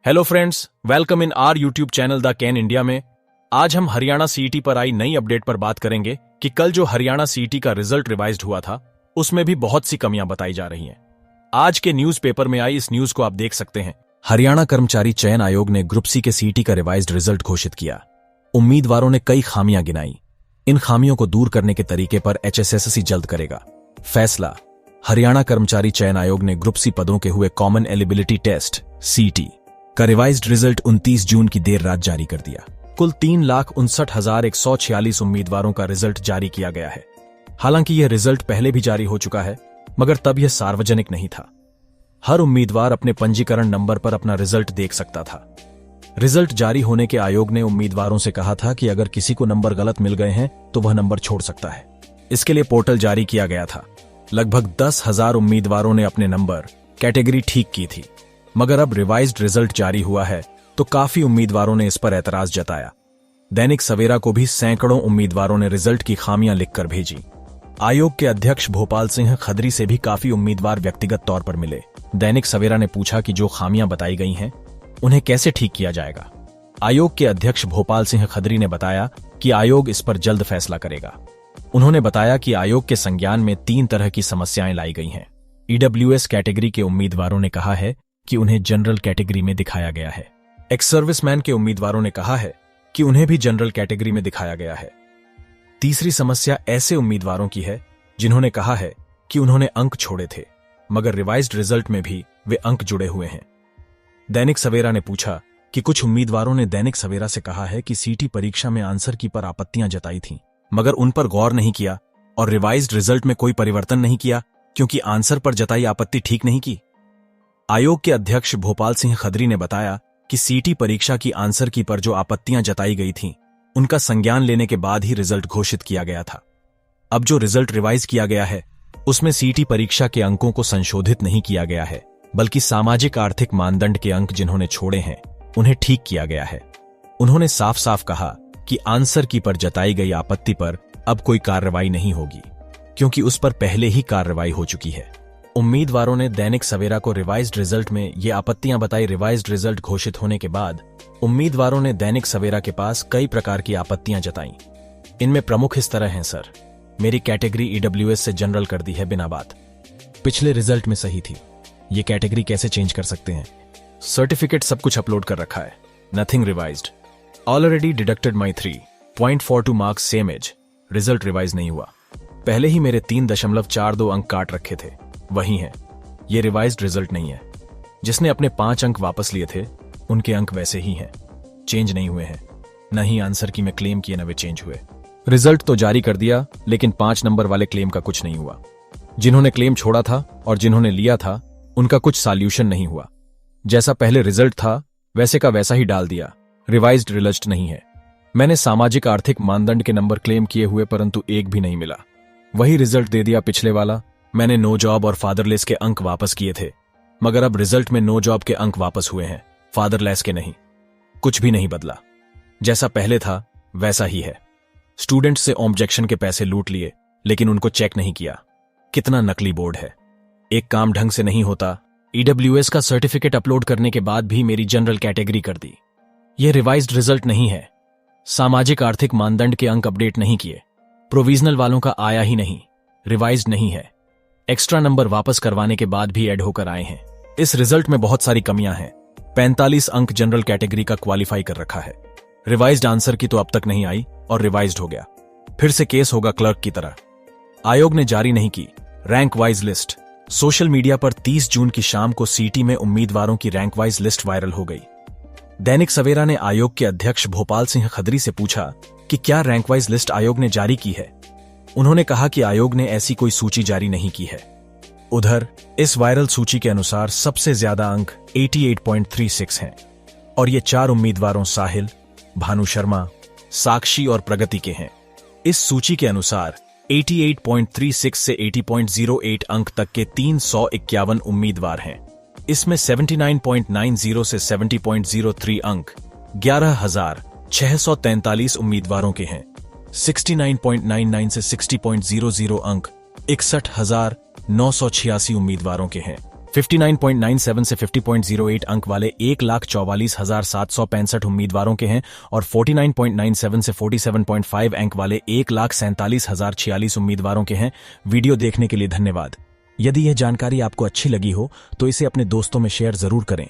Hello friends, welcome in our YouTube channel the can India में। आज हम Haryana CET पर आई नई अपडेट पर बात करेंगे कि कल जो हरियाणा सीईटी का रिजल्ट रिवाइज्ड हुआ था उसमें भी बहुत सी कमियां बताई जा रही हैं। आज के न्यूज़पेपर में आई इस न्यूज को आप देख सकते हैं। हरियाणा कर्मचारी चयन आयोग ने ग्रुप सी के सीईटी का रिवाइज्ड रिजल्ट घोषित किया। उम्मीदवारों ने कई खामियां गिनाई। इन खामियों को दूर करने के तरीके पर एचएसएससी जल्द करेगा फैसला। हरियाणा कर्मचारी चयन आयोग ने ग्रुप सी पदों के हुए कॉमन एलिजिबिलिटी टेस्ट सीईटी का रिवाइज्ड रिजल्ट 29 जून की देर रात जारी कर दिया। कुल 3,59,146 उम्मीदवारों का रिजल्ट जारी किया गया है। हालांकि यह रिजल्ट पहले भी जारी हो चुका है, मगर तब यह सार्वजनिक नहीं था। हर उम्मीदवार अपने पंजीकरण नंबर पर अपना रिजल्ट देख सकता था। रिजल्ट जारी होने के आयोग ने उम्मीदवारों से कहा था कि अगर किसी को नंबर गलत मिल गए हैं तो वह नंबर छोड़ सकता है। इसके लिए पोर्टल जारी किया गया था। लगभग 10,000 उम्मीदवारों ने अपने नंबर कैटेगरी ठीक की थी, मगर अब रिवाइज्ड रिजल्ट जारी हुआ है तो काफी उम्मीदवारों ने इस पर एतराज जताया। दैनिक सवेरा को भी सैकड़ों उम्मीदवारों ने रिजल्ट की खामियां लिखकर भेजी। आयोग के अध्यक्ष भोपाल सिंह खदरी से भी काफी उम्मीदवार व्यक्तिगत तौर पर मिले। दैनिक सवेरा ने पूछा कि जो खामियां बताई गई हैं उन्हें कैसे ठीक किया जाएगा। आयोग के अध्यक्ष भोपाल सिंह खदरी ने बताया कि आयोग इस पर जल्द फैसला करेगा। उन्होंने बताया कि आयोग के संज्ञान में 3 तरह की समस्याएं लाई गई हैं। ईडब्ल्यूएस कैटेगरी के उम्मीदवारों ने कहा है कि उन्हें जनरल कैटेगरी में दिखाया गया है। एक्स सर्विसमैन के उम्मीदवारों ने कहा है कि उन्हें भी जनरल कैटेगरी में दिखाया गया है। तीसरी समस्या ऐसे उम्मीदवारों की है जिन्होंने कहा है कि उन्होंने अंक छोड़े थे, मगर रिवाइज्ड रिजल्ट में भी वे अंक जुड़े हुए हैं। दैनिक सवेरा ने पूछा कि कुछ उम्मीदवारों ने दैनिक सवेरा से कहा है कि सीटी परीक्षा में आंसर की पर आपत्तियां जताई थीं, मगर उन पर गौर नहीं किया और रिवाइज्ड रिजल्ट में कोई परिवर्तन नहीं किया क्योंकि आंसर पर जताई आपत्ति ठीक नहीं की। आयोग के अध्यक्ष भोपाल सिंह खदरी ने बताया कि सीटी परीक्षा की आंसर की पर जो आपत्तियां जताई गई थीं, उनका संज्ञान लेने के बाद ही रिजल्ट घोषित किया गया था। अब जो रिजल्ट रिवाइज किया गया है उसमें सीटी परीक्षा के अंकों को संशोधित नहीं किया गया है, बल्कि सामाजिक आर्थिक मानदंड के अंक जिन्होंने छोड़े हैं उन्हें ठीक किया गया है। उन्होंने साफ साफ कहा कि आंसर की पर जताई गई आपत्ति पर अब कोई कार्रवाई नहीं होगी, क्योंकि उस पर पहले ही कार्रवाई हो चुकी है। उम्मीदवारों ने दैनिक सवेरा को रिवाइज्ड रिजल्ट में ये आपत्तियां बताई। रिवाइज्ड रिजल्ट घोषित होने के बाद उम्मीदवारों ने दैनिक सवेरा के पास कई प्रकार की आपत्तियां जताई। इनमें प्रमुख इस तरह हैं: सर, मेरी कैटेगरी ईडब्ल्यूएस से जनरल कर दी है बिना बात। पिछले रिजल्ट में सही थी, ये कैटेगरी कैसे चेंज कर सकते हैं? सर्टिफिकेट सब कुछ अपलोड कर रखा है, nothing revised. Already deducted my 3.42 marks same as. Result revise नहीं हुआ। पहले ही मेरे 3.42 अंक काट रखे थे, वही हैं। ये रिवाइज्ड रिजल्ट नहीं है। जिसने अपने 5 अंक वापस लिए थे उनके अंक वैसे ही हैं, चेंज नहीं हुए हैं। न ही आंसर की में क्लेम किए न वे चेंज हुए। रिजल्ट तो जारी कर दिया, लेकिन 5 नंबर वाले क्लेम का कुछ नहीं हुआ। जिन्होंने क्लेम छोड़ा था और जिन्होंने लिया था उनका कुछ सॉल्यूशन नहीं हुआ। जैसा पहले रिजल्ट था वैसे का वैसा ही डाल दिया। रिवाइज्ड रिजल्ट नहीं है। मैंने सामाजिक आर्थिक मानदंड के नंबर क्लेम किए हुए परंतु एक भी नहीं मिला। वही रिजल्ट दे दिया पिछले वाला। मैंने नो जॉब और फादरलेस के अंक वापस किए थे, मगर अब रिजल्ट में नो जॉब के अंक वापस हुए हैं, फादरलेस के नहीं। कुछ भी नहीं बदला, जैसा पहले था वैसा ही है। स्टूडेंट से ऑब्जेक्शन के पैसे लूट लिए, लेकिन उनको चेक नहीं किया। कितना नकली बोर्ड है। एक काम ढंग से नहीं होता। ईडब्ल्यूएस का सर्टिफिकेट अपलोड करने के बाद भी मेरी जनरल कैटेगरी कर दी। यह रिवाइज्ड रिजल्ट नहीं है। सामाजिक आर्थिक मानदंड के अंक अपडेट नहीं किए। प्रोविजनल वालों का आया ही नहीं, रिवाइज्ड नहीं है। एक्स्ट्रा नंबर वापस करवाने के बाद भी ऐड होकर आए हैं। इस रिजल्ट में बहुत सारी कमियां हैं। 45 अंक जनरल कैटेगरी का क्वालिफाई कर रखा है। रिवाइज्ड आंसर की तो अब तक नहीं आई और रिवाइज्ड हो गया। फिर से केस होगा क्लर्क की तरह। आयोग ने जारी नहीं की rank wise list. Social media पर 30 जून की शाम को सीटी में उम्मीदवारों की रैंक वाइज लिस्ट वायरल हो गई। दैनिक सवेरा ने आयोग के अध्यक्ष भोपाल सिंह खदरी से पूछा कि क्या रैंक वाइज लिस्ट आयोग ने जारी की है। उन्होंने कहा कि आयोग ने ऐसी कोई सूची जारी नहीं की है। उधर इस वायरल सूची के अनुसार सबसे ज्यादा अंक 88.36 हैं और ये 4 उम्मीदवारों साहिल, भानु शर्मा, साक्षी और प्रगति के हैं। इस सूची के अनुसार 88.36 से 80.08 अंक तक के 351 उम्मीदवार हैं। इसमें 79.90 से 70.03 अंक 11,643 उम्मीदवारों के हैं। 69.99 से 60.00 अंक 61,986 उम्मीदवारों के हैं। 59.97 से 50.08 अंक वाले 1,44,765 उम्मीदवारों के हैं और 49.97 से 47.5 अंक वाले 1,47,046 उम्मीदवारों के हैं। वीडियो देखने के लिए धन्यवाद। यदि यह जानकारी आपको अच्छी लगी हो तो इसे अपने दोस्तों में शेयर जरूर करें।